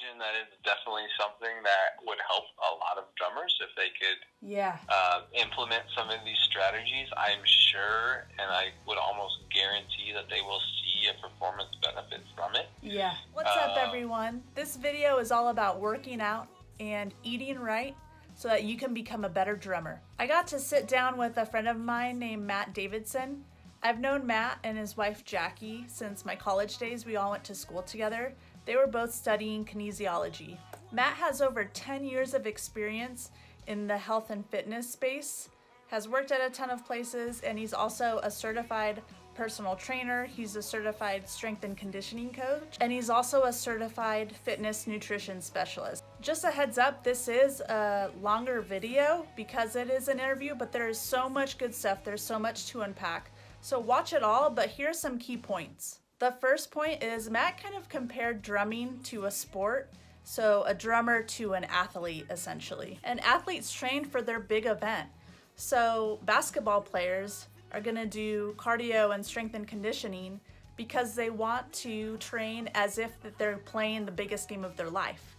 imagine that is definitely something that would help a lot of drummers if they could implement some of these strategies. I'm sure, and I would almost guarantee that they will see a performance benefit from it. Yeah. What's up, everyone? This video is all about working out and eating right so that you can become a better drummer. I got to sit down with a friend of mine named Matt Davidson. I've known Matt and his wife Jackie since my college days. We all went to school together. They were both studying kinesiology. Matt has over 10 years of experience in the health and fitness space, has worked at a ton of places, and he's also a certified personal trainer. He's a certified strength and conditioning coach, and he's also a certified fitness nutrition specialist. Just a heads up, this is a longer video because it is an interview, but there is so much good stuff. There's so much to unpack. So watch it all, but here's some key points. The first point is Matt kind of compared drumming to a sport. So a drummer to an athlete, essentially. And athletes train for their big event. So basketball players are gonna do cardio and strength and conditioning because they want to train as if that they're playing the biggest game of their life.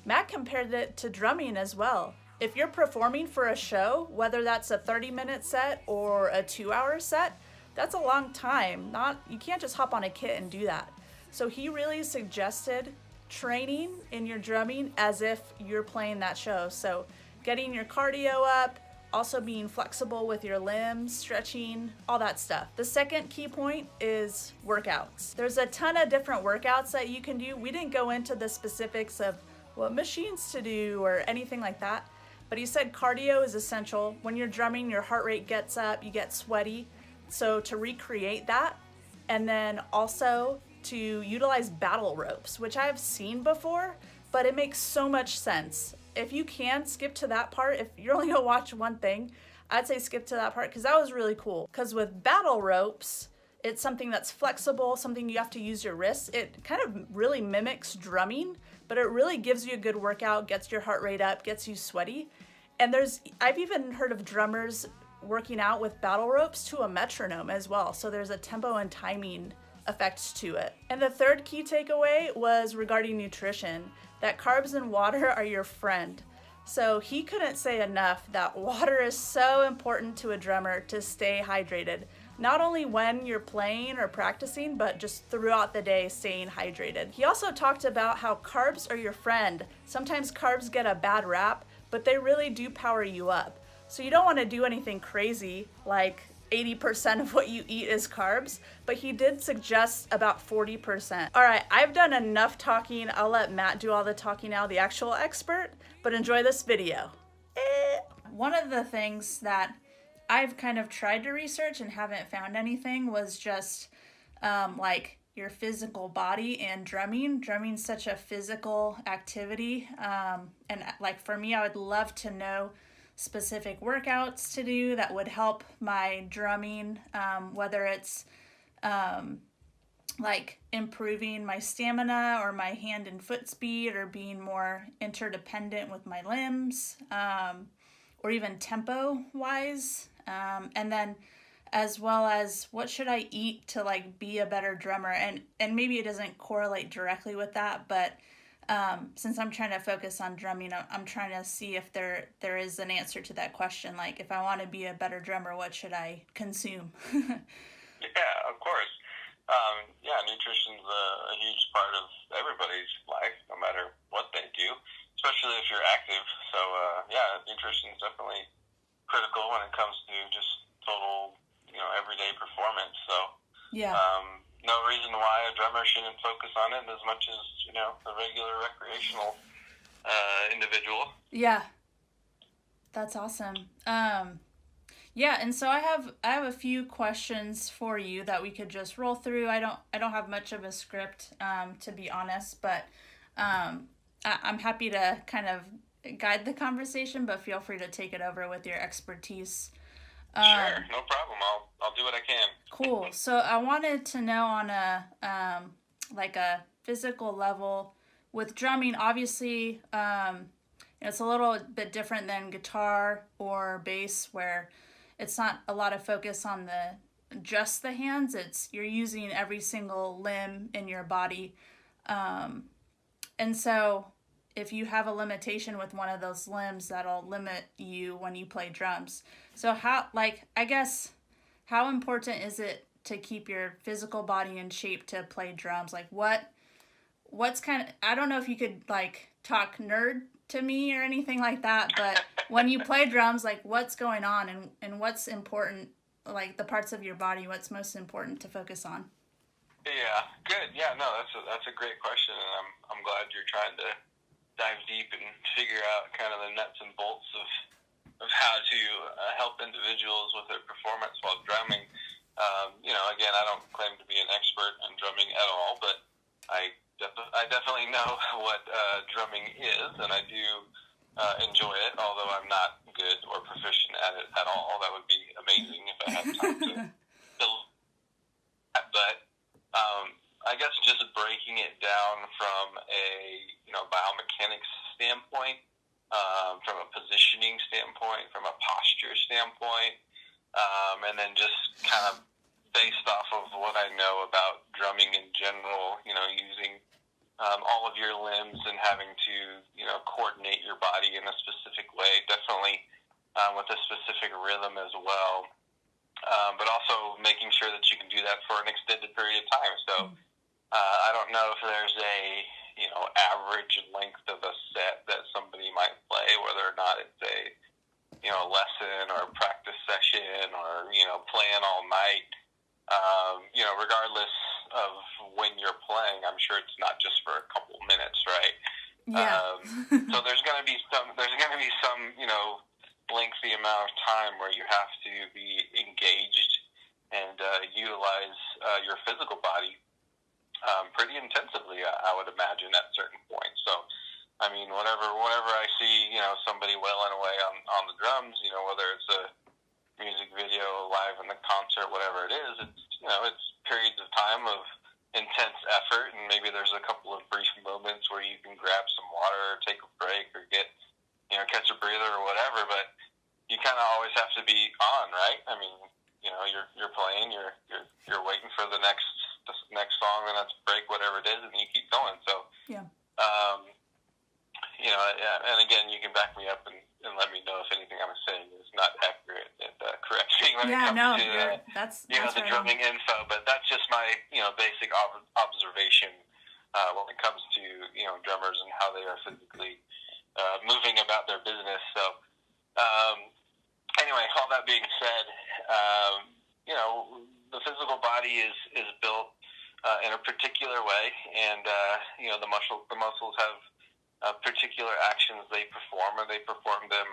Matt compared it to drumming as well. If you're performing for a show, whether that's a 30-minute set or a 2-hour set, that's a long time. You can't just hop on a kit and do that. So he really suggested training in your drumming as if you're playing that show. So getting your cardio up, also being flexible with your limbs, stretching, all that stuff. The second key point is workouts. There's a ton of different workouts that you can do. We didn't go into the specifics of what machines to do or anything like that, but he said cardio is essential. When you're drumming, your heart rate gets up, you get sweaty. So to recreate that, and then also to utilize battle ropes, which I've seen before, but it makes so much sense. If you can skip to that part, if you're only gonna watch one thing, I'd say skip to that part because that was really cool. Because with battle ropes, it's something that's flexible, something you have to use your wrists. It kind of really mimics drumming, but it really gives you a good workout, gets your heart rate up, gets you sweaty. And I've even heard of drummers working out with battle ropes to a metronome as well. So there's a tempo and timing effects to it. And the third key takeaway was regarding nutrition, that carbs and water are your friend. So he couldn't say enough that water is so important to a drummer to stay hydrated, not only when you're playing or practicing, but just throughout the day staying hydrated. He also talked about how carbs are your friend. Sometimes carbs get a bad rap, but they really do power you up. So you don't want to do anything crazy like 80% of what you eat is carbs, but he did suggest about 40%. All right, I've done enough talking. I'll let Matt do all the talking now, the actual expert, but enjoy this video. One of the things that I've kind of tried to research and haven't found anything was just like your physical body and drumming. Drumming's such a physical activity. And like for me, I would love to know specific workouts to do that would help my drumming, whether it's like improving my stamina or my hand and foot speed or being more interdependent with my limbs, or even tempo wise. And then as well as what should I eat to like be a better drummer, and maybe it doesn't correlate directly with that, but since I'm trying to focus on drumming, I'm trying to see if there is an answer to that question. Like, if I want to be a better drummer, what should I consume? Yeah, of course. Nutrition's a huge part of everybody's life, no matter what they do, especially if you're active. So, nutrition is definitely critical when it comes to just total, everyday performance. So, no reason why a drummer shouldn't focus on it as much as, the regular recreational individual. Yeah. That's awesome. And so I have a few questions for you that we could just roll through. I don't have much of a script, to be honest, but I'm happy to kind of guide the conversation, but feel free to take it over with your expertise. Sure, no problem. I'll do what I can. Cool. So I wanted to know on a physical level with drumming, obviously, it's a little bit different than guitar or bass, where it's not a lot of focus on just the hands. You're using every single limb in your body. And so if you have a limitation with one of those limbs, that'll limit you when you play drums. So how, like, I guess, how important is it to keep your physical body in shape to play drums? Like, what's kind of, I don't know if you could, like, talk nerd to me or anything like that, but when you play drums, like, what's going on, and what's important, like, the parts of your body, what's most important to focus on? Yeah, good. Yeah, no, that's a great question, and I'm glad you're trying to dive deep and figure out kind of the nuts and bolts of how to help individuals with their performance while drumming. Again, I don't claim to be an expert in drumming at all, but I definitely know what drumming is, and I do enjoy it, although I'm not good or proficient at it at all. That would be amazing if I had time to but I guess just breaking it down from a biomechanics standpoint, from a positioning standpoint, from a posture standpoint, and then just kind of based off of what I know about drumming in general, using all of your limbs and having to coordinate your body in a specific way, definitely with a specific rhythm as well. But also making sure that you can do that for an extended period of time. So I don't know if there's a average length of a set that somebody might play, whether or not it's a lesson or a practice session or playing all night. Regardless of when you're playing, I'm sure it's not just for a couple minutes, right? Yeah. So there's going to be some lengthy amount of time where you have to be engaged and utilize your physical body pretty intensively, I would imagine, at certain points. So, I mean, whenever I see somebody wailing away on the drums, whether it's a music video, live in the concert, whatever it is, it's periods of time of intense effort, and maybe there's a couple of brief moments where you can grab some water or take a break or get catch a breather or whatever, but you kind of always have to be on, right? I mean, you're playing, you're waiting for the next song, the next break, whatever it is, and you keep going. So, Yeah. And again, you can back me up and let me know if anything I'm saying is not accurate and correct me when it comes to that's the right drumming info. But that's just my basic observation when it comes to drummers and how they are physically moving about their business. So anyway, all that being said, the physical body is built in a particular way, and the muscles have particular actions they perform, and they perform them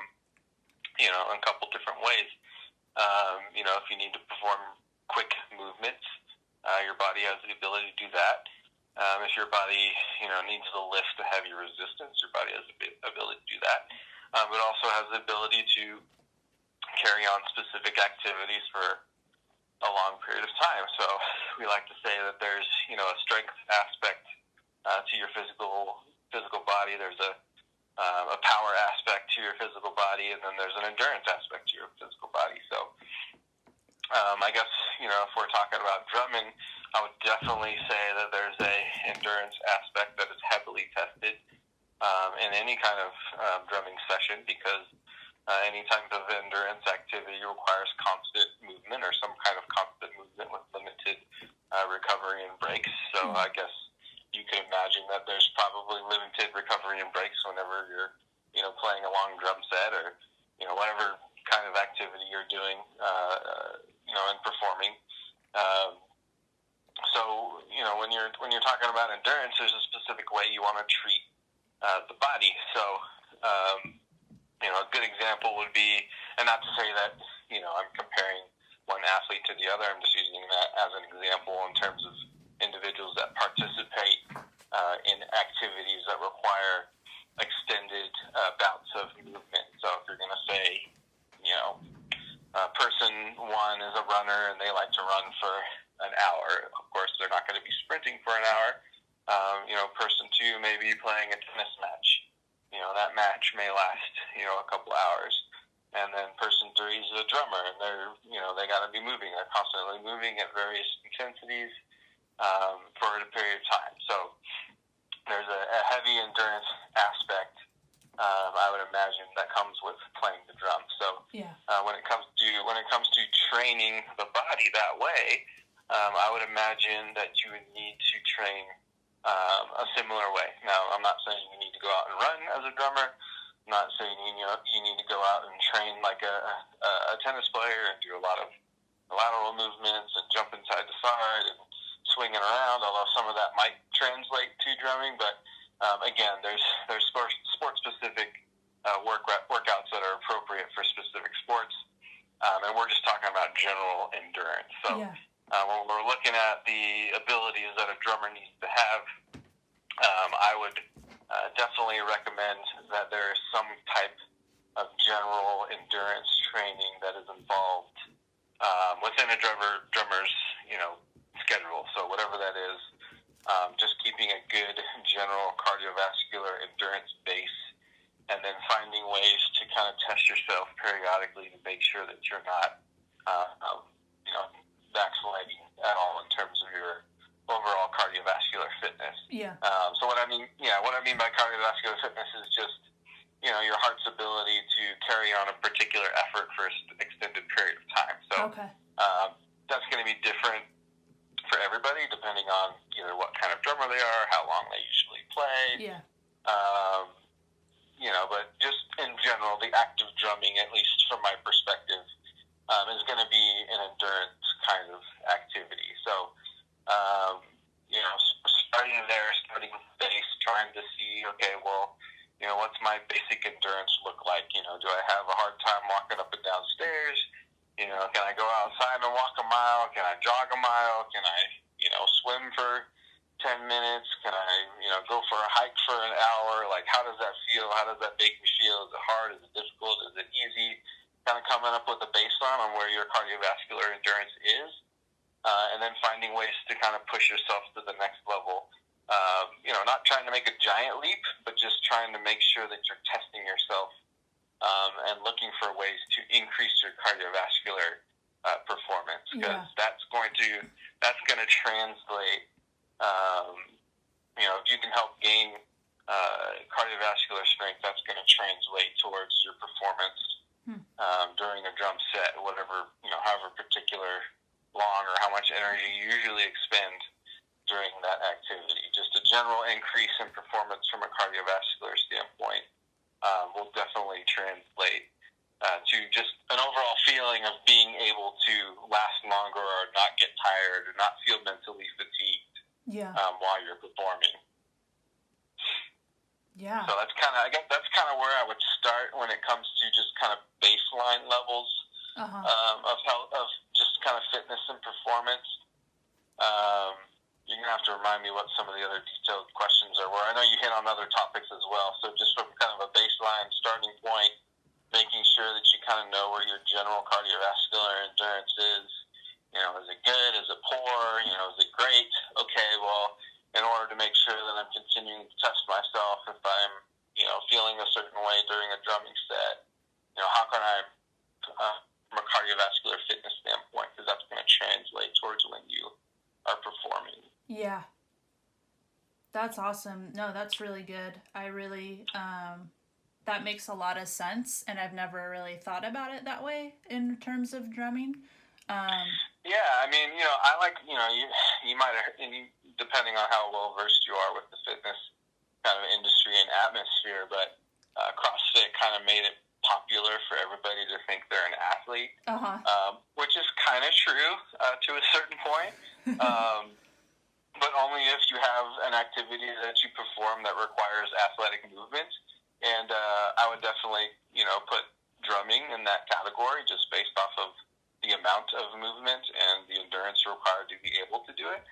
in a couple different ways. If you need to perform quick movements, your body has the ability to do that. If your body needs to lift a heavy resistance, your body has the ability to do that. It also has the ability to carry on specific activities for a long period of time. So we like to say that there's a strength aspect to your physical body. There's a power aspect to your physical body, and then there's an endurance aspect to your physical body. So I guess if we're talking about drumming, I would definitely say that there's a endurance aspect that is heavily tested in any kind of drumming session, because any type of endurance activity requires constant movement or some kind of constant movement with limited recovery and breaks. So I guess you can imagine that there's probably limited recovery and breaks whenever you're playing a long drum set or whatever kind of activity you're doing and performing. So when you're talking about endurance, there's a specific way you want to treat the body. So a good example would be, and not to say that I'm comparing one athlete to the other, I'm just using that as an example in terms of individuals that participate in activities that require extended bouts of movement. So if you're going to say, person one is a runner and they like to run for an hour, of course they're not going to be sprinting for an hour. Person two may be playing a tennis match. That match may last a couple hours. And then person three is a drummer, and they got to be moving. They're constantly moving at various intensities for a period of time. So there's a heavy endurance aspect, I would imagine, that comes with playing the drum. So when it comes to training the body that way, I would imagine that you would need to train a similar way. Now, I'm not saying you need to go out and run as a drummer. I'm not saying you need to go out and train like a tennis player and do a lot of lateral movements and jumping side to side and swinging around, although some of that might translate to drumming. But again, there's sport-specific workouts that are appropriate for specific sports, and we're just talking about general endurance. So when we're looking at the abilities that a drummer needs to have, I would definitely recommend that there is some type of general endurance training that is involved within a drummer's schedule. So whatever that is, just keeping a good general cardiovascular endurance base, and then finding ways to kind of test yourself periodically to make sure that you're not, backsliding at all in terms of your overall cardiovascular fitness. So what I mean by cardiovascular fitness is just, your heart's ability to carry on a particular effort for an extended period of time. So that's going to be different for everybody, depending on either what kind of drummer they are, how long they usually play. But just in general, the act of drumming, at least from my perspective, is going to be an endurance kind of activity. So, starting with the base, trying to see, okay, well, what's my basic endurance look like? Do I have a hard time walking up and down stairs? Can I go outside and walk a mile? Can I jog a mile? Can I, swim for 10 minutes? Can I, go for a hike for an hour? Like, how does that feel? How does that make me feel? Is it hard? Is it difficult? Is it easy? Kind of coming up with a baseline on where your cardiovascular endurance is, and then finding ways to kind of push yourself to the next level. Not trying to make a giant leap, but just trying to make sure that you're testing yourself and looking for ways to increase your cardiovascular performance, because that's going to translate. If you can help gain cardiovascular strength, that's going to translate towards your performance during a drum set, however particular long or how much energy you usually expend during that activity. Just a general increase in performance from a cardiovascular standpoint will definitely translate to just an overall feeling of being able to last longer or not get tired or not feel mentally fatigued while you're performing. So that's kind of where I would start when it comes to just kind of baseline levels of health, of just kind of fitness and performance. You're gonna have to remind me what some of the other detailed questions are. Where I know you hit on other topics as well. So just from kind of a baseline starting point, making sure that you kind of know where your general cardiovascular endurance is. Is it good? Is it poor? Is it great? Okay, well, in order to make sure that I'm continuing to test myself, if I'm, feeling a certain way during a drumming set, how can I, from a cardiovascular fitness standpoint, because that's going to translate towards when you are performing. Yeah. That's awesome. No, that's really good. I really, that makes a lot of sense, and I've never really thought about it that way in terms of drumming. I like, you might have, depending on how well versed you are with the fitness kind of industry and atmosphere, but CrossFit kind of made it popular for everybody to think they're an athlete, which is kind of true to a certain point, but only if you have an activity that you perform that requires athletic movement. And I would definitely, put drumming in that category just based off of the amount of movement and the endurance required to be able to do it.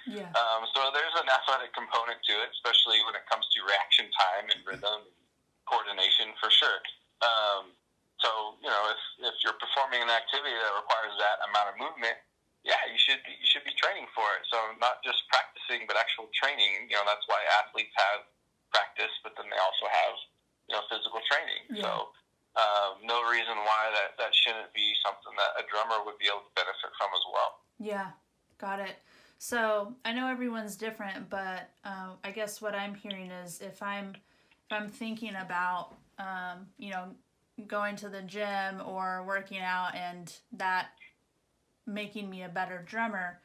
So there's an athletic component to it, especially when it comes to reaction time and rhythm and coordination, for sure. If you're performing an activity that requires that amount of movement, you should be training for it. So not just practicing, but actual training. That's why athletes have practice, but then they also have physical training. So no reason why that shouldn't be something that a drummer would be able to benefit from as well. Yeah, got it. So I know everyone's different, but I guess what I'm hearing is if I'm thinking about going to the gym or working out and that making me a better drummer,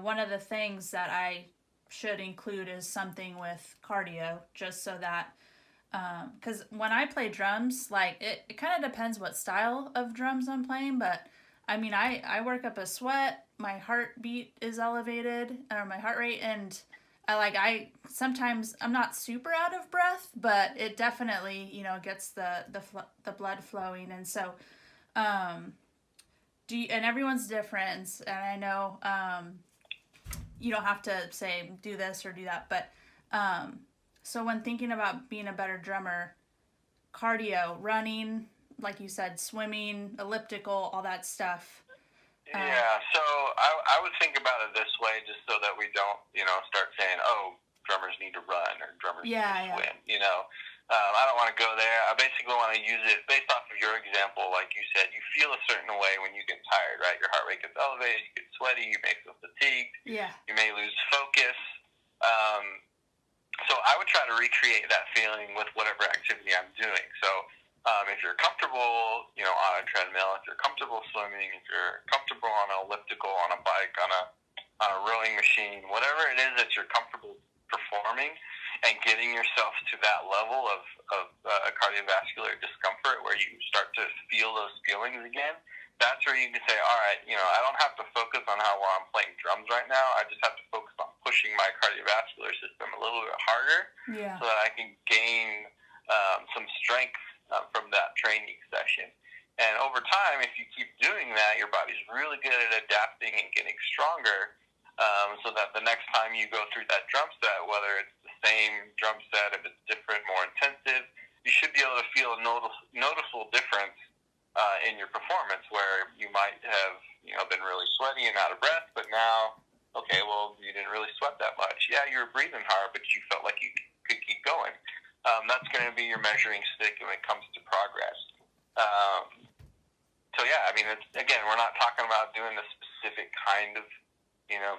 one of the things that I should include is something with cardio, just so that because when I play drums, like it kind of depends what style of drums I'm playing, but I mean, I work up a sweat, my heartbeat is elevated, or my heart rate, and I sometimes I'm not super out of breath, but it definitely, gets the blood flowing. And so and everyone's different, and I know you don't have to say do this or do that, but so when thinking about being a better drummer, cardio, running, like you said, swimming, elliptical, all that stuff. Yeah, so I would think about it this way, just so that we don't, start saying, oh, drummers need to run or drummers need to swim, I don't want to go there. I basically want to use it based off of your example. Like you said, you feel a certain way when you get tired, right? Your heart rate gets elevated, you get sweaty, you may feel fatigued, you may lose focus. So I would try to recreate that feeling with whatever activity I'm doing. So if you're comfortable, on a treadmill, if you're comfortable swimming, if you're comfortable on an elliptical, on a bike, on a rowing machine, whatever it is that you're comfortable performing, and getting yourself to that level of cardiovascular discomfort where you start to feel those feelings again, that's where you can say, all right, I don't have to focus on how well I'm playing drums right now. I just have to focus on pushing my cardiovascular system a little bit harder so that I can gain some strength from that training session. And over time, if you keep doing that, your body's really good at adapting and getting stronger, so that the next time you go through that drum set, whether it's the same drum set, if it's different, more intensive, you should be able to feel a noticeable difference in your performance, where you might have been really sweaty and out of breath, but now, okay, well, you didn't really sweat that much. Yeah, you were breathing hard, but you felt like you could keep going. That's going to be your measuring stick when it comes to progress. So yeah, I mean, again, we're not talking about doing a specific kind of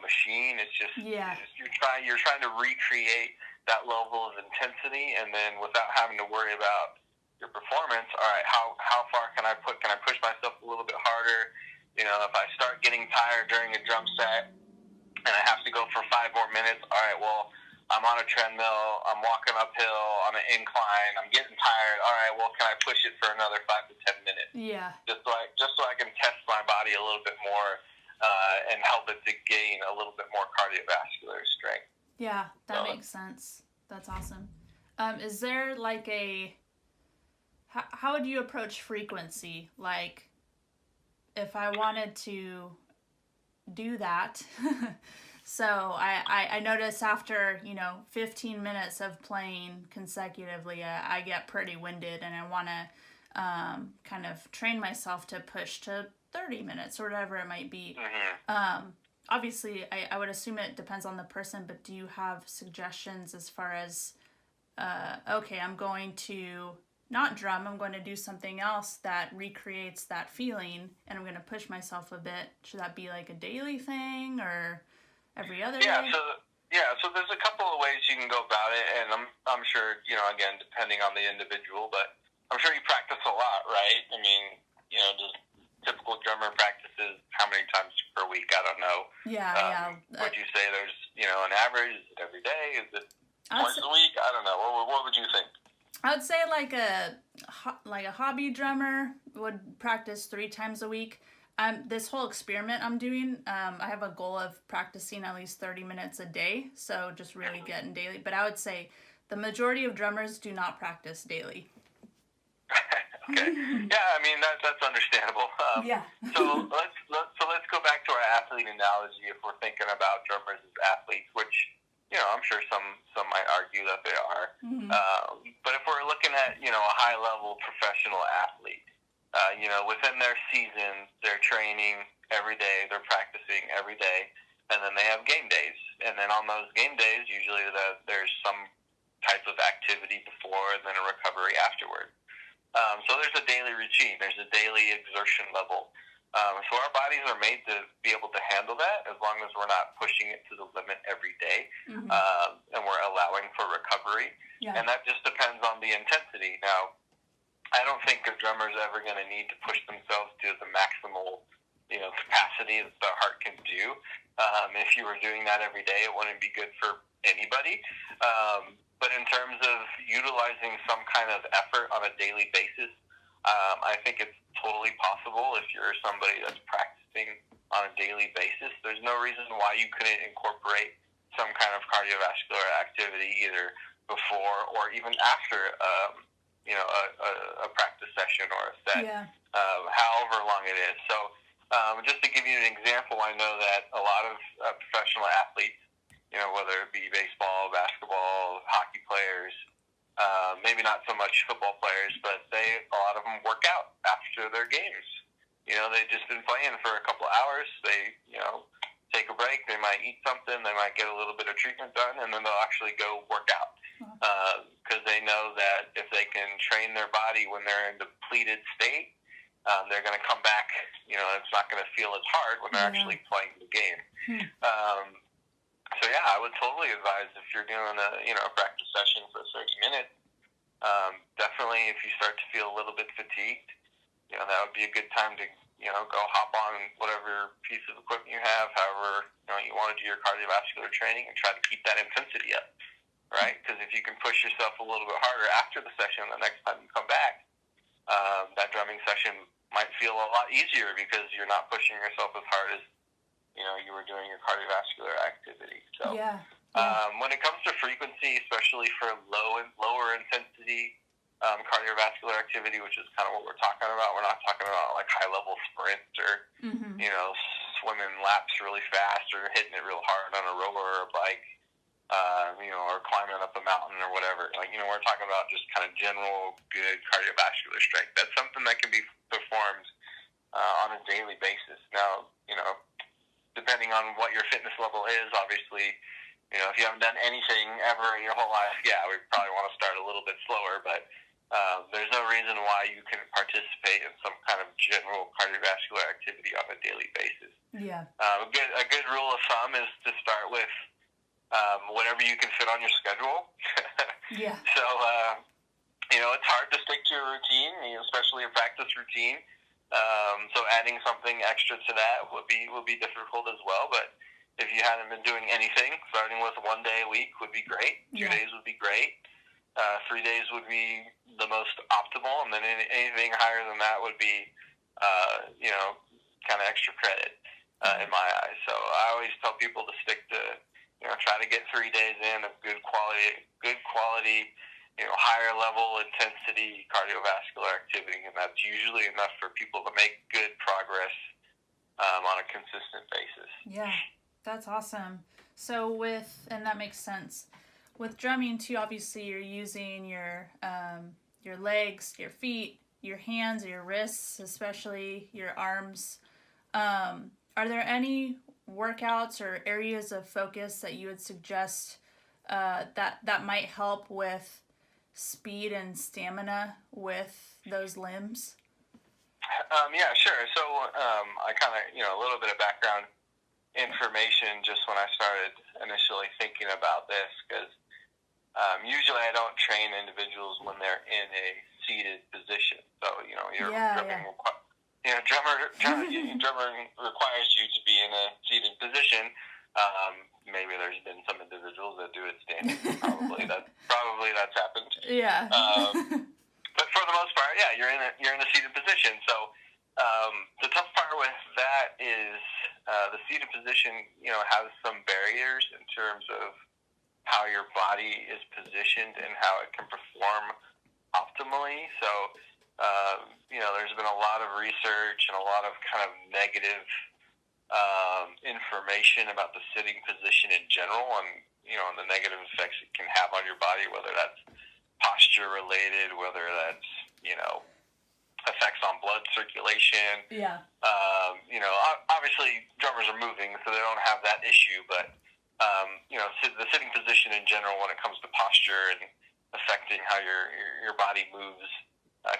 machine. It's just you're trying to recreate that level of intensity, and then without having to worry about your performance. All right, how far can I push myself a little bit harder? If I start getting tired during a drum set and I have to go for 5 more minutes, all right, well, I'm on a treadmill, I'm walking uphill on an incline, I'm getting tired. All right, well, can I push it for another 5 to 10 minutes? Yeah. Just so I can test my body a little bit more and help it to gain a little bit more cardiovascular strength. Yeah, that makes sense. That's awesome. Is there like how would you approach frequency? Like, if I wanted to do that, so I notice after 15 minutes of playing consecutively, I get pretty winded, and I want to kind of train myself to push to 30 minutes or whatever it might be. Obviously, I would assume it depends on the person, but do you have suggestions as far as okay, I'm going to not drum, I'm going to do something else that recreates that feeling, and I'm going to push myself a bit. Should that be like a daily thing or every other day? So there's a couple of ways you can go about it, and I'm sure, again, depending on the individual, but I'm sure you practice a lot, right? I mean, just typical drummer practices how many times per week? I don't know. Would you say there's, an average? Is it every day? Is it twice a week? I don't know. What would you think? I would say like a hobby drummer would practice 3 times a week. This whole experiment I'm doing, I have a goal of practicing at least 30 minutes a day, so just really getting daily. But I would say the majority of drummers do not practice daily. Okay. Yeah, I mean that's understandable. So let's go back to our athlete analogy. If we're thinking about drummers as athletes, which I'm sure some might argue that they are. But if we're looking at a high level professional athlete, within their season, they're training every day, they're practicing every day, and then they have game days. And then on those game days, usually there's some type of activity before and then a recovery afterward. So there's a daily routine, there's a daily exertion level. So our bodies are made to be able to handle that as long as we're not pushing it to the limit every day, and we're allowing for recovery. Yeah. And that just depends on the intensity. Now, I don't think a drummer is ever going to need to push themselves to the maximal, capacity that the heart can do. If you were doing that every day, it wouldn't be good for anybody. But in terms of utilizing some kind of effort on a daily basis, I think it's totally possible if you're somebody that's practicing on a daily basis. There's no reason why you couldn't incorporate some kind of cardiovascular activity either before or even after a practice session or a set, however long it is. So just to give you an example, I know that a lot of professional athletes, whether it be baseball, basketball, hockey players, maybe not so much football players, but a lot of them work out after their games. They've just been playing for a couple of hours. They, take a break. They might eat something. They might get a little bit of treatment done, and then they'll actually go work out. Because they know that if they can train their body when they're in depleted state, they're going to come back. It's not going to feel as hard when they're actually playing the game. So yeah, I would totally advise if you're doing a practice session for 30 minutes. Definitely, if you start to feel a little bit fatigued, that would be a good time to go hop on whatever piece of equipment you have, however you want to do your cardiovascular training, and try to keep that intensity up. Right? Because if you can push yourself a little bit harder after the session, the next time you come back, that drumming session might feel a lot easier because you're not pushing yourself as hard as you were doing your cardiovascular activity. So when it comes to frequency, especially for lower intensity cardiovascular activity, which is kind of what we're talking about, we're not talking about like high level sprints or swimming laps really fast or hitting it real hard on a rower or a bike. Or climbing up a mountain or whatever. We're talking about just kind of general good cardiovascular strength. That's something that can be performed on a daily basis. Now, depending on what your fitness level is, obviously, if you haven't done anything ever in your whole life, we probably want to start a little bit slower, but there's no reason why you can participate in some kind of general cardiovascular activity on a daily basis. Yeah. A good rule of thumb is to start with whatever you can fit on your schedule. So, it's hard to stick to a routine, especially a practice routine. So adding something extra to that would be difficult as well. But if you hadn't been doing anything, starting with 1 day a week would be great. 2 days would be great. 3 days would be the most optimal. And then anything higher than that would be, kind of extra credit in my eyes. So I always tell people to stick to, try to get 3 days in of good quality, higher level intensity cardiovascular activity, and that's usually enough for people to make good progress on a consistent basis. Yeah, that's awesome. So and that makes sense. With drumming too, obviously you're using your legs, your feet, your hands, your wrists, especially your arms. Are there any workouts or areas of focus that you would suggest that might help with speed and stamina with those limbs? Yeah, sure. So I kind of, a little bit of background information just when I started initially thinking about this, because usually I don't train individuals when they're in a seated position. So, drumming requires you to be in a seated position. Maybe there's been some individuals that do it standing. Probably that's happened. Yeah. But for the most part, you're in a seated position. So the tough part with that is the seated position, has some barriers in terms of how your body is positioned and how it can perform optimally. So there's been a lot of research and a lot of kind of negative information about the sitting position in general, and the negative effects it can have on your body, whether that's posture related, whether that's effects on blood circulation. Obviously drummers are moving, so they don't have that issue, but the sitting position in general, when it comes to posture and affecting how your body moves,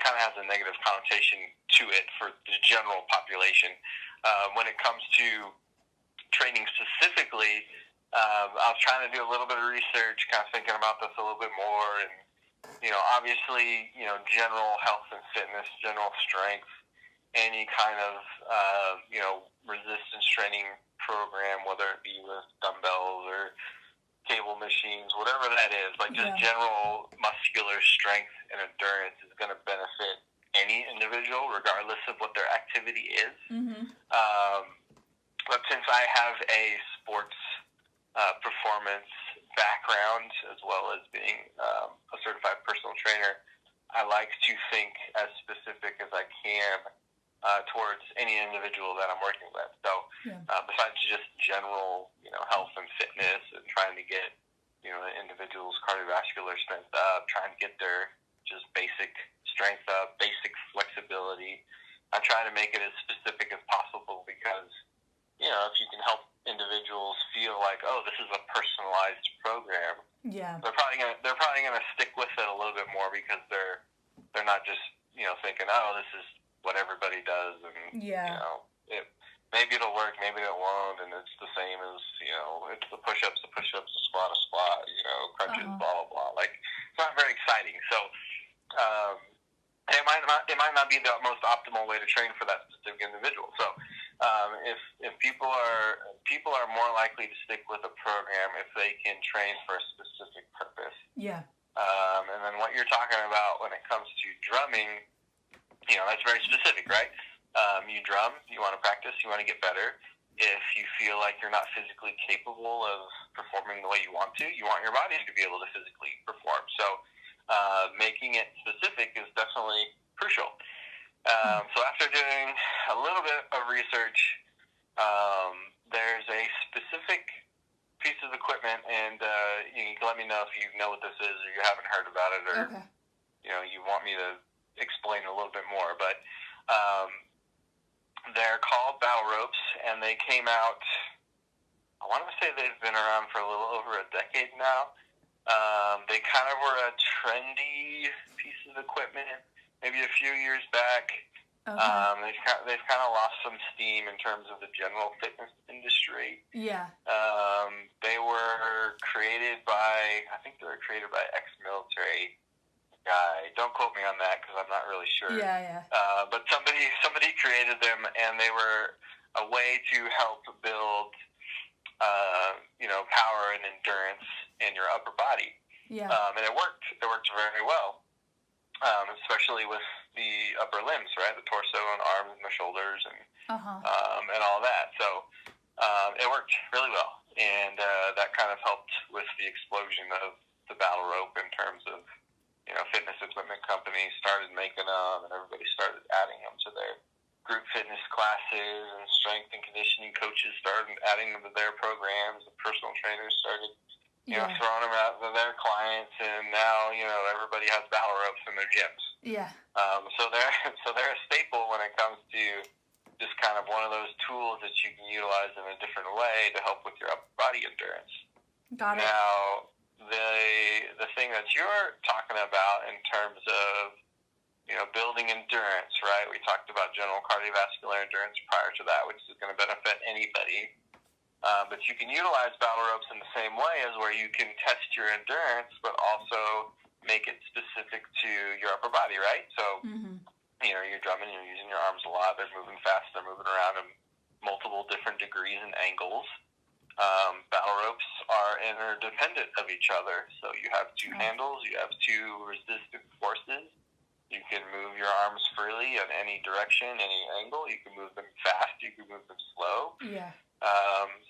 kind of has a negative connotation to it for the general population. When it comes to training specifically, I was trying to do a little bit of research, kind of thinking about this a little bit more, and obviously, general health and fitness, general strength, any kind of resistance training program, whether it be with dumbbells or cable machines, whatever that is, like just general muscular strength and endurance is going to benefit any individual, regardless of what their activity is. Mm-hmm. But since I have a sports performance background, as well as being a certified personal trainer, I like to think as specific as I can towards any individual that I'm working with. So besides just general, health and fitness and trying to get, an individual's cardiovascular strength up, trying to get their just basic strength up, basic flexibility, I try to make it as specific as possible because, if you can help individuals feel like, oh, this is a personalized program, they're probably gonna stick with it a little bit more because they're not just thinking, oh, this is what everybody does, and maybe it'll work, maybe it won't, and it's the same as it's the push-ups, the squat, crunches, blah blah blah. Like, it's not very exciting. So it might not be the most optimal way to train for that specific individual. So if people are more likely to stick with a program if they can train for a specific purpose. Yeah. And then what you're talking about when it comes to drumming, that's very specific, right? You drum, you want to practice, you want to get better. If you feel like you're not physically capable of performing the way you want your body to be able to physically perform. So making it specific is definitely crucial. So after doing a little bit of research, there's a specific piece of equipment, and you can let me know if you know what this is or you haven't heard about it, or you want me to explain a little bit more. But they're called battle ropes, and they came out, I want to say they've been around for a little over a decade now. They kind of were a trendy piece of equipment maybe a few years back. They've kind of lost some steam in terms of the general fitness industry. Yeah. They were created by ex-military guy. Don't quote me on that because I'm not really sure. But somebody created them, and they were a way to help build, power and endurance in your upper body. Yeah. And it worked. It worked very well, especially with the upper limbs, right? The torso and arms and the shoulders and all that. So it worked really well, and that kind of helped with the explosion of the battle rope in terms of, fitness equipment companies started making them, and everybody started adding them to their group fitness classes, and strength and conditioning coaches started adding them to their programs, and personal trainers started throwing them out to their clients, and now, everybody has battle ropes in their gyms. Yeah. So they're a staple when it comes to just kind of one of those tools that you can utilize in a different way to help with your upper body endurance. Got it. Now, the thing that you're talking about in terms of, building endurance, right? We talked about general cardiovascular endurance prior to that, which is going to benefit anybody. But you can utilize battle ropes in the same way as where you can test your endurance, but also make it specific to your upper body, right? So, you're drumming, you're using your arms a lot, they're moving fast, they're moving around in multiple different degrees and angles. Battle ropes are interdependent of each other. So you have two handles, you have two resistant forces. You can move your arms freely in any direction, any angle. You can move them fast, you can move them slow. Yeah.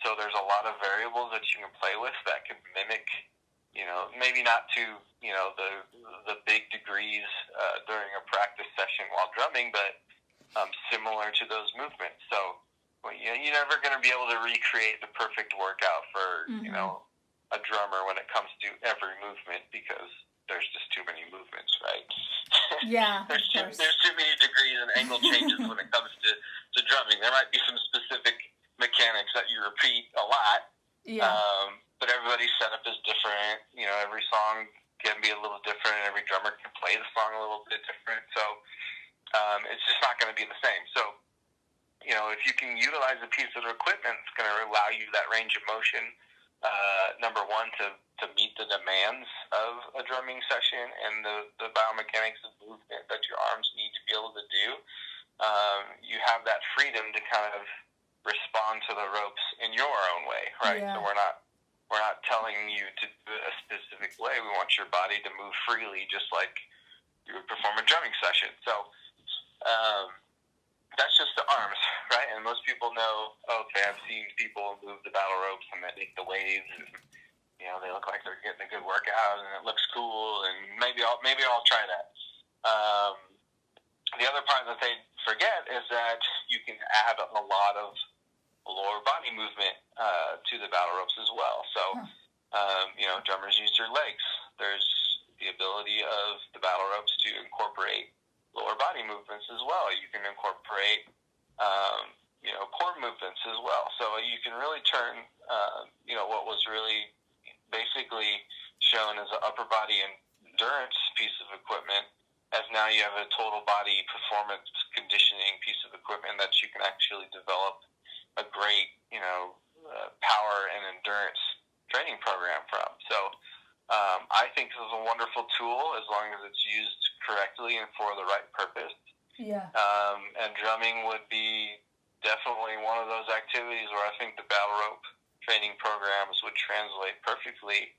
So there's a lot of variables that you can play with that can mimic, maybe not to, the big degrees during a practice session while drumming, but similar to those movements. So you're never going to be able to recreate the perfect workout for, a drummer when it comes to every movement, because there's just too many movements, right? Yeah. there's too many degrees and angle changes when it comes to drumming. There might be some specific mechanics that you repeat a lot. Yeah. But everybody's setup is different. Every song can be a little different. Every drummer can play the song a little bit different. So it's just not going to be the same. So, if you can utilize a piece of equipment, it's going to allow you that range of motion, number one, to meet the demands of a drumming session and the biomechanics of movement that your arms need to be able to do. You have that freedom to kind of respond to the ropes in your own way, right? Yeah. So we're not telling you to do it a specific way. We want your body to move freely, just like you would perform a drumming session. So that's just the arms, right? And most people know, okay, I've seen people move the battle ropes and they make the waves, and they look like they're getting a good workout, and it looks cool, and maybe I'll try that. The other part that they forget is that you can add a lot of lower body movement to the battle ropes as well. So, drummers use their legs. There's the ability of the battle ropes to incorporate lower body movements as well. You can incorporate, core movements as well. So you can really turn, what was really basically shown as an upper body endurance piece of equipment, as now you have a total body performance conditioning piece of equipment that you can actually develop a great, power and endurance training program from. So I think this is a wonderful tool as long as it's used correctly and for the right purpose. Yeah. And drumming would be definitely one of those activities where I think the battle rope training programs would translate perfectly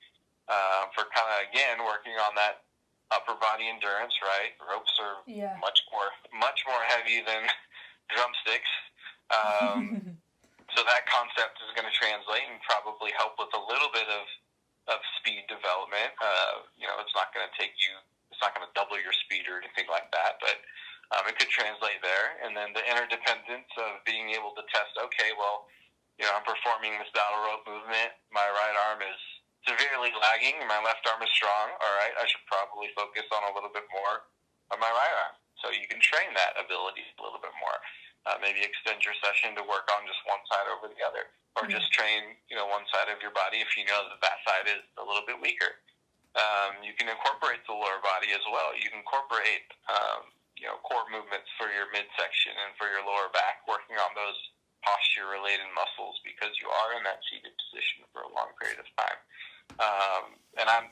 for kind of, again, working on that upper body endurance, right? Ropes are much more heavy than drumsticks. So that concept is going to translate and probably help with a little bit of speed development. It's not going to double your speed or anything like that, but it could translate there. And then the interdependence of being able to test, okay, well, I'm performing this battle rope movement. My right arm is severely lagging. My left arm is strong. All right, I should probably focus on a little bit more of my right arm. So you can train that ability a little bit more. Maybe extend your session to work on just one side over the other, or just train, one side of your body if you know that side is a little bit weaker. You can incorporate the lower body as well. You can incorporate, core movements for your midsection and for your lower back, working on those posture-related muscles because you are in that seated position for a long period of time. And I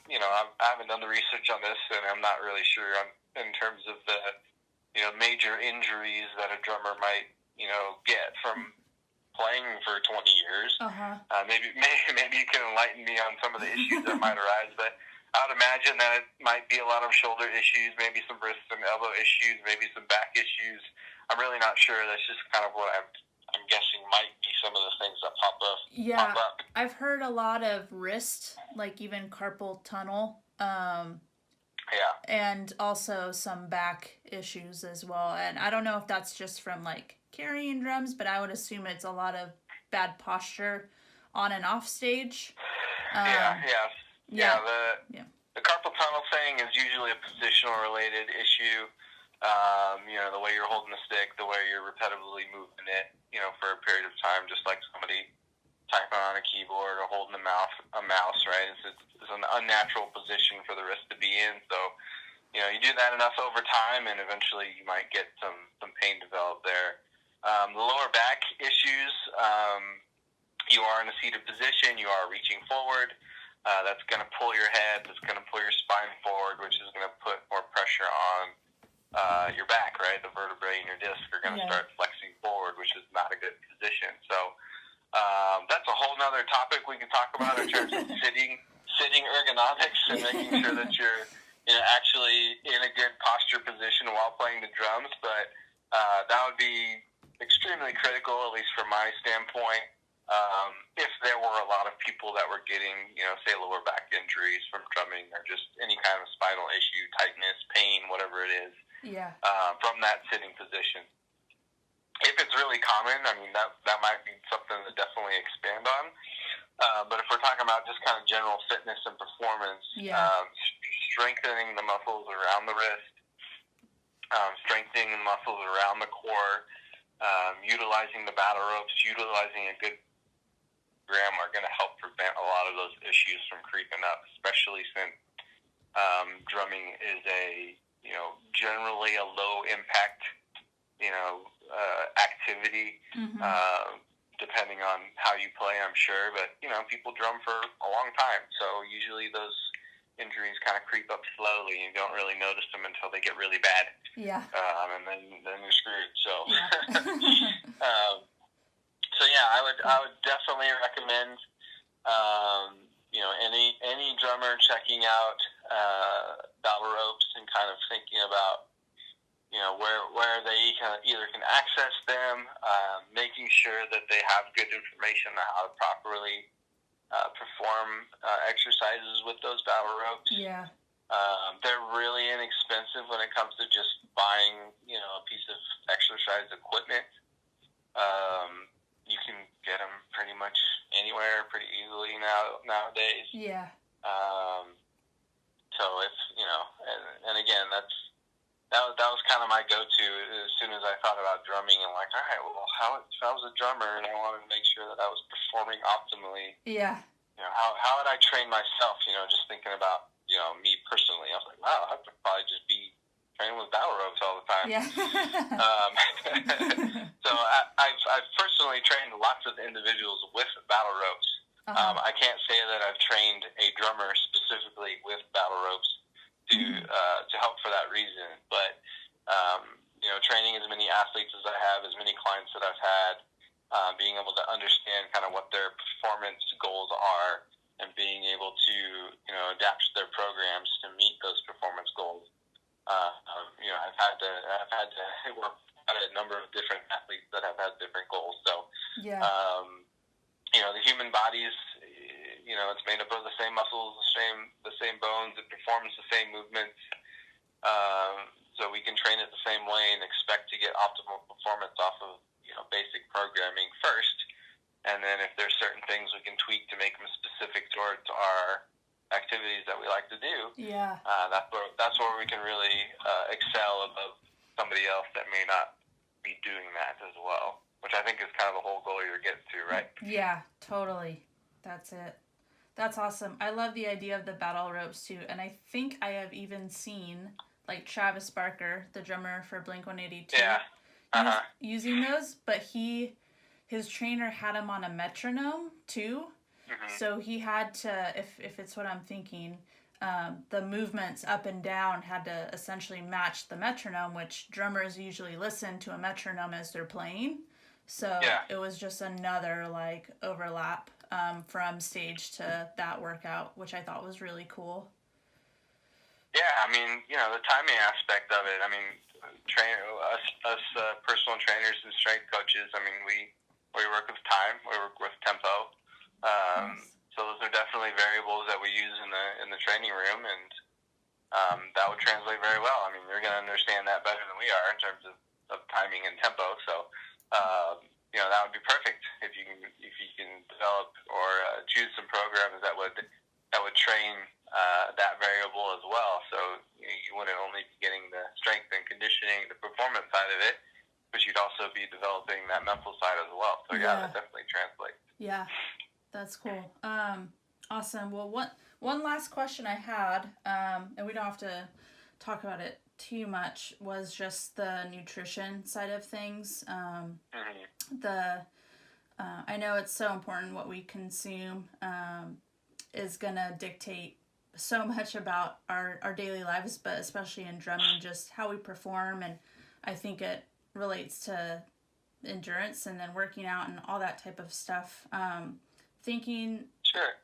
haven't done the research on this, and I'm not really sure in terms of the, major injuries that a drummer might, get from playing for 20 years. Maybe you can enlighten me on some of the issues that might arise, but I would imagine that it might be a lot of shoulder issues, maybe some wrist and elbow issues, maybe some back issues. I'm really not sure. That's just kind of what I'm guessing might be some of the things that pop up. Yeah, I've heard a lot of wrist, like even carpal tunnel. And also some back issues as well. And I don't know if that's just from like carrying drums, but I would assume it's a lot of bad posture on and off stage. The carpal tunnel thing is usually a positional related issue. The way you're holding the stick, the way you're repetitively moving it, for a period of time, just like somebody typing on a keyboard or holding a mouse, right? It's an unnatural position for the wrist to be in. So, you do that enough over time, and eventually you might get some pain develop there. The lower back issues, you are in a seated position, you are reaching forward. That's going to pull your head, that's going to pull your spine forward, which is going to put more pressure on your back, right? The vertebrae in your disc are going to start flexing forward, which is not a good position. So that's a whole nother topic we can talk about in terms of sitting ergonomics and making sure that you're actually in a good posture position while playing the drums. But that would be extremely critical, at least from my standpoint, if there were a lot of people that were getting, say lower back injuries from drumming or just any kind of spinal issue, tightness, pain, whatever it is, from that sitting position. If it's really common, I mean, that might be something to definitely expand on. But if we're talking about just kind of general fitness and performance, strengthening the muscles around the wrist, strengthening the muscles around the core, utilizing the battle ropes, utilizing a good program are going to help prevent a lot of those issues from creeping up, especially since drumming is generally a low impact, activity, depending on how you play, I'm sure. But, people drum for a long time. So usually those injuries kind of creep up slowly. You don't really notice them until they get really bad. Yeah. And then you're screwed. So, Yeah. I would definitely recommend, any drummer checking out battle ropes and kind of thinking about, where they either can access them, making sure that they have good information on how to properly perform exercises with those battle ropes. Yeah. They're really inexpensive when it comes to just buying, a piece of exercise equipment. You can get them pretty much anywhere pretty easily nowadays. Yeah. So it's, and again, that was kind of my go-to as soon as I thought about drumming. And like, all right, well, if I was a drummer and I wanted to make sure that I was performing optimally, Yeah. How would I train myself? Just thinking about, me personally, I was like, wow, I could probably just be training with battle ropes all the time. Yeah. So I've personally trained lots of individuals with battle ropes. I can't say that I've trained a drummer specifically with battle ropes to help for that reason. But, training as many athletes as I have, as many clients that I've had, being able to understand kind of what their performance goals are and being able to, adapt their programs to meet those performance goals. I've had to work at a number of different athletes that have had different goals. So, Yeah. The human body's, it's made up of the same muscles, the same bones. It performs the same movements. So we can train it the same way and expect to get optimal performance off of, basic programming first. And then if there's certain things we can tweak to make them specific towards our activities that we like to do, Yeah. That's where we can really excel above somebody else that may not be doing that as well, which I think is kind of the whole goal you're getting to, right? Yeah, totally. That's it. That's awesome. I love the idea of the battle ropes too. And I think I have even seen like Travis Barker, the drummer for Blink-182, using those, but his trainer had him on a metronome too. So he had to, if it's what I'm thinking, the movements up and down had to essentially match the metronome, which drummers usually listen to a metronome as they're playing. So it was just another like overlap from stage to that workout, which I thought was really cool. Yeah, I mean, the timing aspect of it. I mean, us personal trainers and strength coaches. I mean, we work with time. We work with tempo. So those are definitely variables that we use in the training room, and that would translate very well. I mean, you're going to understand that better than we are in terms of timing and tempo. So, that would be perfect if you can develop or choose some programs that would train that variable as well. So you wouldn't only be getting the strength and conditioning, the performance side of it, but you'd also be developing that mental side as well. So that definitely translates. Yeah, that's cool. Awesome. Well, one last question I had, and we don't have to talk about it too much, was just the nutrition side of things. I know it's so important what we consume is gonna dictate so much about our daily lives, but especially in drumming, just how we perform. And I think it relates to endurance and then working out and all that type of stuff. Thinking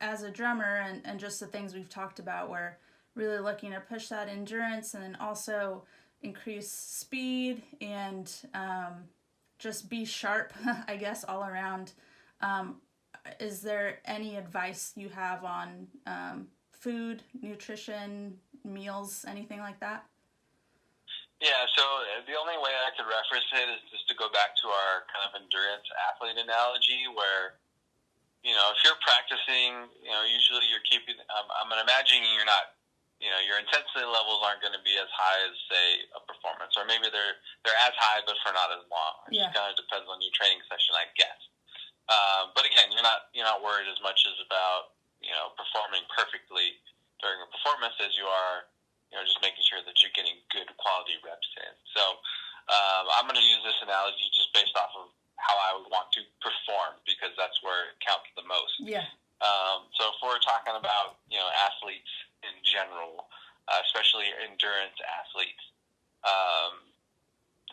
as a drummer and just the things we've talked about, we're really looking to push that endurance and then also increase speed and just be sharp, I guess, all around. Is there any advice you have on food, nutrition, meals, anything like that? Yeah, so the only way I could reference it is just to go back to our kind of endurance athlete analogy where, if you're practicing, usually you're keeping, I'm imagining you're not, your intensity levels aren't going to be as high as, say, a performance, or maybe they're as high, but for not as long. It just kind of depends on your training session, I guess. But again, you're not worried as much as about, performing perfectly during a performance as you are, just making sure that you're getting good quality reps in. So I'm going to use this analogy just based off of how I would want to perform, because that's where it counts the most. Yeah. So if we're talking about, athletes in general, especially endurance athletes,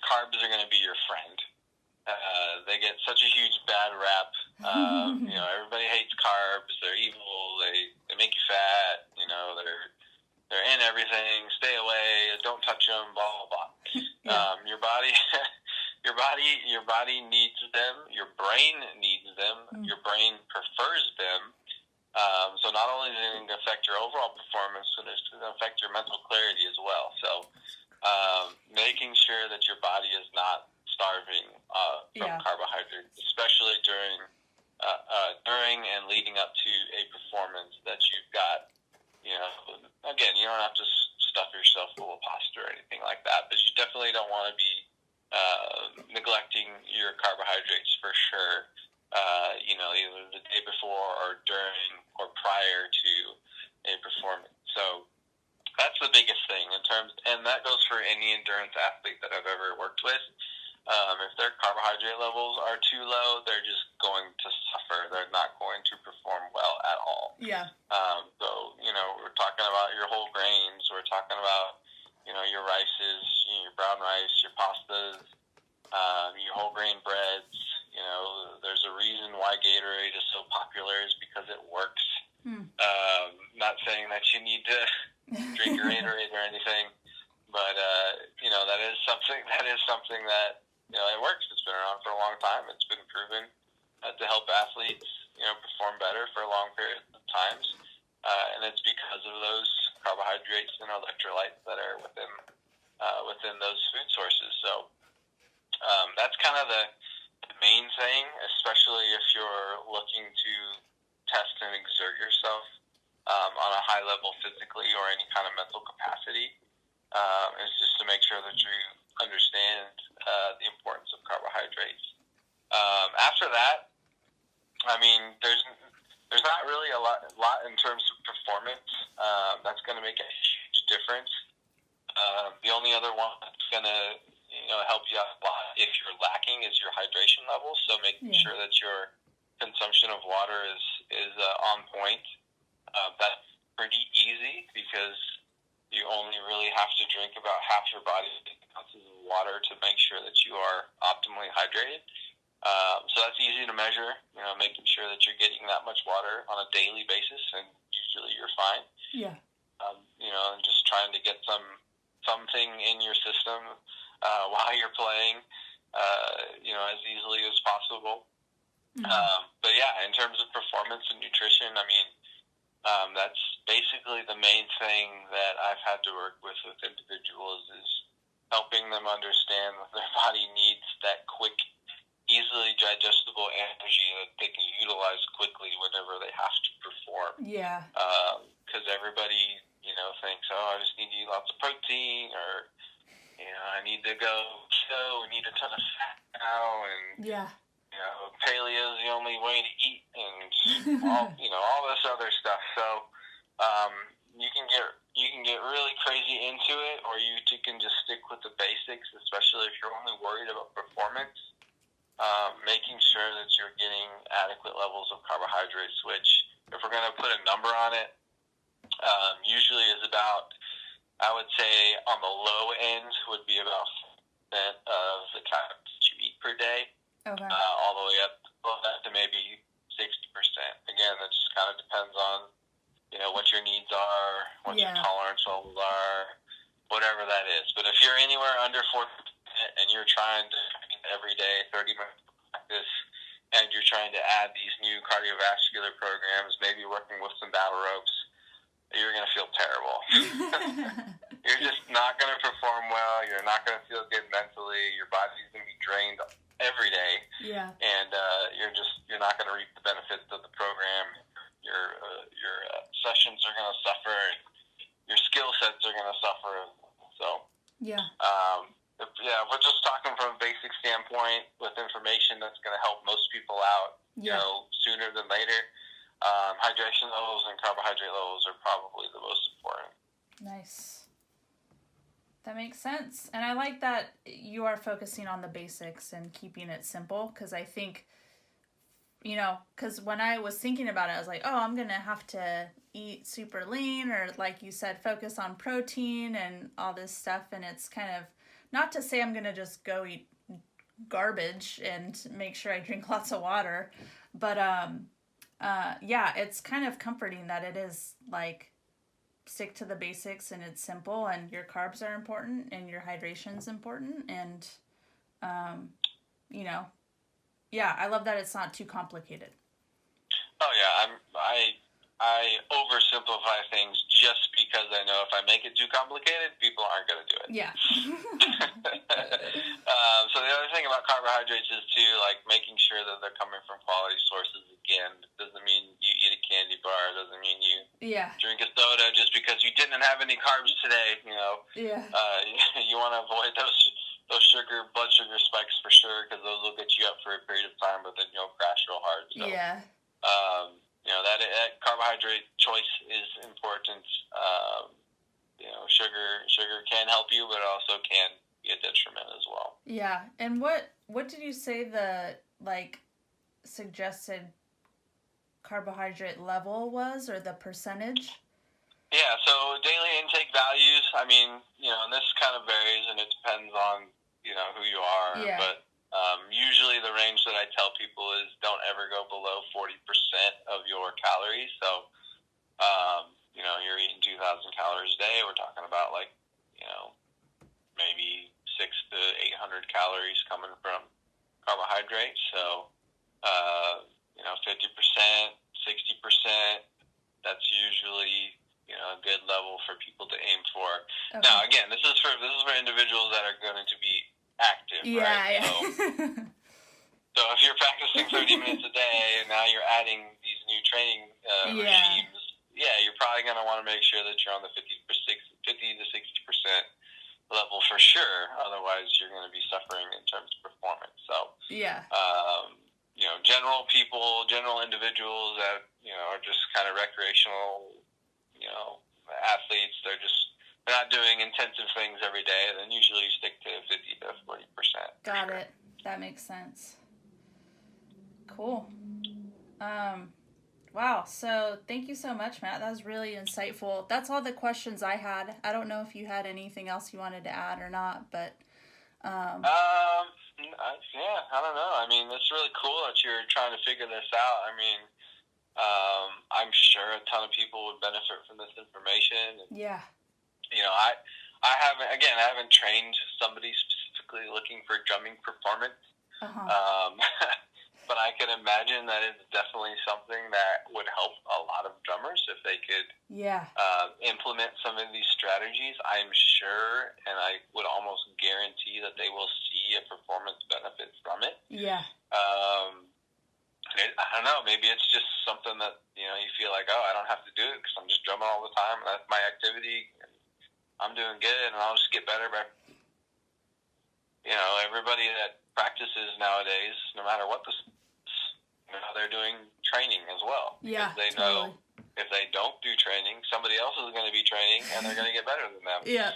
carbs are going to be your friend. They get such a huge bad rap. Everybody hates carbs. They're evil. They make you fat. They're in everything. Stay away. Don't touch them. Blah blah blah. Yeah. Your body needs them. Your brain needs them. Your brain prefers them. So not only is it going to affect your overall performance, but it's going to affect your mental clarity as well. So making sure that your body is not starving from carbohydrates, especially during and leading up to a performance that you've got. Again, you don't have to stuff yourself full of pasta or anything like that, but you definitely don't want to be neglecting your carbohydrates for sure. Either the day before or during or prior to a performance. So that's the biggest thing and that goes for any endurance athlete that I've ever worked with. If their carbohydrate levels are too low, they're just going to suffer. They're not going to perform well at all. Yeah. So, we're talking about your whole grains. We're talking about, your rices, your brown rice, your pastas, your whole grain breads. There's a reason why Gatorade is so popular is because it works. Not saying that you need to drink Gatorade or anything, but, that is something that, it works. It's been around for a long time. It's been proven to help athletes, perform better for long periods of times. And it's because of those carbohydrates and electrolytes that are within those food sources. So that's kind of the main thing, especially if you're looking to test and exert yourself on a high level physically or any kind of mental capacity. Is just to make sure that you understand the importance of carbohydrates. After that, there's not really a lot in terms of performance that's going to make a huge difference. The only other one that's going to help you out a lot if you're lacking is your hydration levels. So making sure that your consumption of water is on point. That's pretty easy because you only really have to drink about half your body's ounces of water to make sure that you are optimally hydrated. So that's easy to measure, making sure that you're getting that much water on a daily basis, and usually you're fine. Yeah. And just trying to get something in your system while you're playing, as easily as possible. But yeah, in terms of performance and nutrition, that's basically the main thing that I've had to work with individuals is helping them understand that their body needs that quick, easily digestible energy that they can utilize quickly whenever they have to perform. Yeah. Because everybody, thinks, I just need to eat lots of protein, or, I need to go keto, I need a ton of fat now, and paleo is the only way to eat, and all this other stuff. So you can get really crazy into it, or you can just stick with the basics, especially if you're only worried about performance. Making sure that you're getting adequate levels of carbohydrates, which, if we're going to put a number on it, usually is about, I would say, on the low end would be about 5% of the calories that you eat per day. Okay. All the way up to maybe 60%. Again, that just kind of depends on, what your needs are, what your tolerance levels are, whatever that is. But if you're anywhere under 40% and you're trying to every day 30 minutes of practice, and you're trying to add these new cardiovascular programs, maybe working with some battle ropes, you're going to feel terrible. You're just not going to perform well. You're not going to feel good mentally. Your body's going to be drained every day. Yeah. And you're not going to reap the benefits of the program. Your sessions are going to suffer. And your skill sets are going to suffer. So if we're just talking from a basic standpoint with information that's going to help most people out, sooner than later. Hydration levels and carbohydrate levels are probably the most important. Nice. That makes sense. And I like that you are focusing on the basics and keeping it simple, because I think, because when I was thinking about it, I was like, oh, I'm going to have to eat super lean, or like you said, focus on protein and all this stuff. And it's kind of, not to say I'm going to just go eat garbage and make sure I drink lots of water, but yeah, it's kind of comforting that it is like stick to the basics and it's simple, and your carbs are important and your hydration's important, and yeah, I love that it's not too complicated. Oh yeah, I oversimplify things just because I know if I make it too complicated, people aren't going to do it. Yeah. So the other thing about carbohydrates is too, like making sure that they're coming from quality sources. Again, it doesn't mean you eat a candy bar. It doesn't mean you drink a soda just because you didn't have any carbs today. Yeah. You want to avoid those blood sugar spikes for sure, because those will get you up for a period of time, but then you'll crash real hard. So, yeah. That carbohydrate choice is important. Sugar can help you, but it also can be a detriment as well. Yeah. And what did you say the suggested carbohydrate level was, or the percentage? Yeah, so daily intake values, I mean, and this kind of varies and it depends on, who you are. Yeah. But usually the range that I tell people is don't ever go below 40% of your calories. So, you're eating 2,000 calories a day. We're talking about maybe 600 to 800 calories coming from carbohydrates. So, 50%, 60%, that's usually, a good level for people to aim for. Okay. Now, again, this is for individuals that are going to be active, right? Yeah. So if you're practicing 30 minutes a day and now you're adding these new training regimes, you're probably going to want to make sure that you're on the 50 to 60% level for sure. Otherwise, you're going to be suffering in terms of performance. So, general individuals that, are just kind of recreational, athletes, they're not doing intensive things every day, then usually stick to 50 to 40%. Got it. That makes sense. Cool. Wow. So thank you so much, Matt. That was really insightful. That's all the questions I had. I don't know if you had anything else you wanted to add or not, but. I don't know. I mean, it's really cool that you're trying to figure this out. I mean, I'm sure a ton of people would benefit from this information. And, yeah. I haven't trained somebody specifically looking for drumming performance. Uh-huh. But I can imagine that it's definitely something that would help a lot of drummers if they could implement some of these strategies. I'm sure, and I would almost guarantee that they will see a performance benefit from it. Yeah. I don't know. Maybe it's just something that, you feel like, oh, I don't have to do it because I'm just drumming all the time. And that's my activity. And I'm doing good, and I'll just get better by, everybody that practices nowadays, no matter what they're doing training as well. Yeah, because they know if they don't do training, somebody else is going to be training, and they're going to get better than them. Yeah.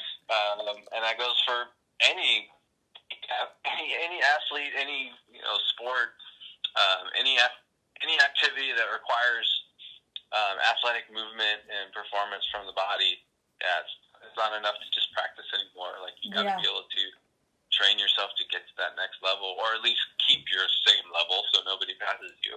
And that goes for any athlete, any sport, any activity that requires athletic movement and performance from the body. Yeah, it's not enough to just practice anymore. Like, you got to be able to train yourself to get to that next level, or at least keep your same level so nobody passes you.